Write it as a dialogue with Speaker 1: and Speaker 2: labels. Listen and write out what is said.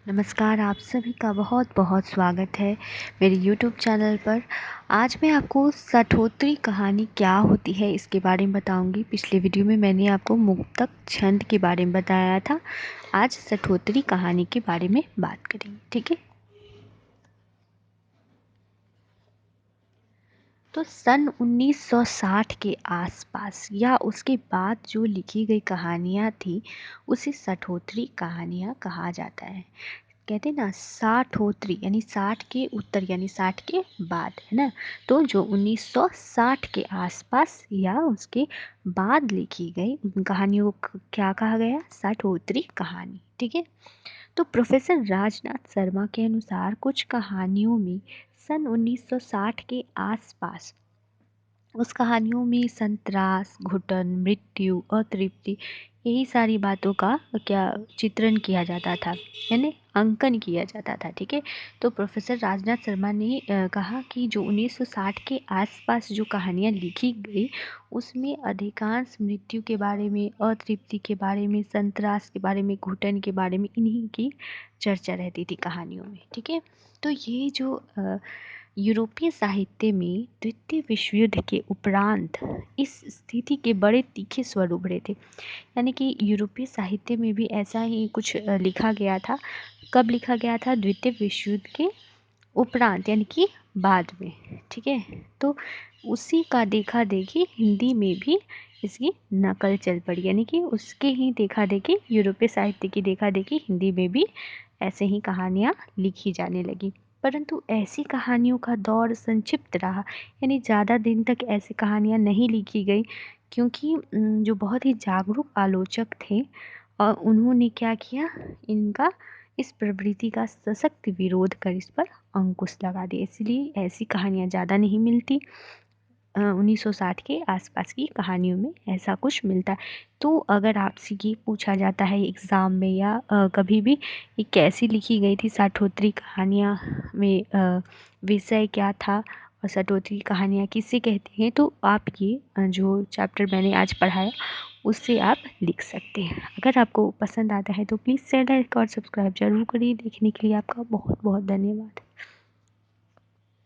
Speaker 1: नमस्कार, आप सभी का बहुत बहुत स्वागत है मेरे यूट्यूब चैनल पर। आज मैं आपको सठोत्री कहानी क्या होती है इसके बारे में बताऊंगी। पिछले वीडियो में मैंने आपको मुक्तक छंद के बारे में बताया था। आज सठोत्री कहानी के बारे में बात करेंगे, ठीक है। तो सन 1960 के आसपास या उसके बाद जो लिखी गई कहानियाँ थी उसे सठोत्री कहानियाँ कहा जाता है। कहते हैं ना, साठोत्री यानी 60 के उत्तर यानी 60 के बाद, है ना। तो जो 1960 के आसपास या उसके बाद लिखी गई उन कहानियों को क्या कहा गया? साठोत्री कहानी, ठीक है। तो प्रोफेसर राजनाथ शर्मा के अनुसार कुछ कहानियों में सन 1960 के आसपास उस कहानियों में संतरास, घुटन, मृत्यु, अतृप्ति, यही सारी बातों का क्या चित्रण किया जाता था, यानी अंकन किया जाता था, ठीक है। तो प्रोफेसर राजनाथ शर्मा ने कहा कि जो 1960 के आसपास जो कहानियाँ लिखी गई उसमें अधिकांश मृत्यु के बारे में, अतृप्ति के बारे में, संतरास के बारे में, घुटन के बारे में, इन्हीं की चर्चा रहती थी कहानियों में, ठीक है। तो ये जो यूरोपीय साहित्य में द्वितीय विश्व युद्ध के उपरांत इस स्थिति के बड़े तीखे स्वर उभरे थे। यानी कि यूरोपीय साहित्य में भी ऐसा ही कुछ लिखा गया था। कब लिखा गया था? द्वितीय विश्व युद्ध के उपरांत यानी कि बाद में, ठीक है। तो उसी का देखा देखी हिंदी में भी इसकी नकल चल पड़ी, यानी कि उसके ही देखा देखी यूरोपीय साहित्य की देखा देखी हिंदी में भी ऐसे ही कहानियाँ लिखी जाने लगी। परंतु ऐसी कहानियों का दौर संक्षिप्त रहा, यानी ज़्यादा दिन तक ऐसी कहानियाँ नहीं लिखी गई, क्योंकि जो बहुत ही जागरूक आलोचक थे और उन्होंने क्या किया, इनका इस प्रवृत्ति का सशक्त विरोध कर इस पर अंकुश लगा दिया। इसलिए ऐसी कहानियाँ ज़्यादा नहीं मिलती। 1960 के आसपास की कहानियों में ऐसा कुछ मिलता है। तो अगर आपसे ये पूछा जाता है एग्ज़ाम में या कभी भी ये कैसी लिखी गई थी साठोत्री कहानियाँ में, विषय क्या था और सठोत्री कहानियाँ किसे कहते हैं, तो आप ये जो चैप्टर मैंने आज पढ़ाया उससे आप लिख सकते हैं। अगर आपको पसंद आता है तो प्लीज़ चैनल लाइक और सब्सक्राइब जरूर करिए। देखने के लिए आपका बहुत बहुत धन्यवाद।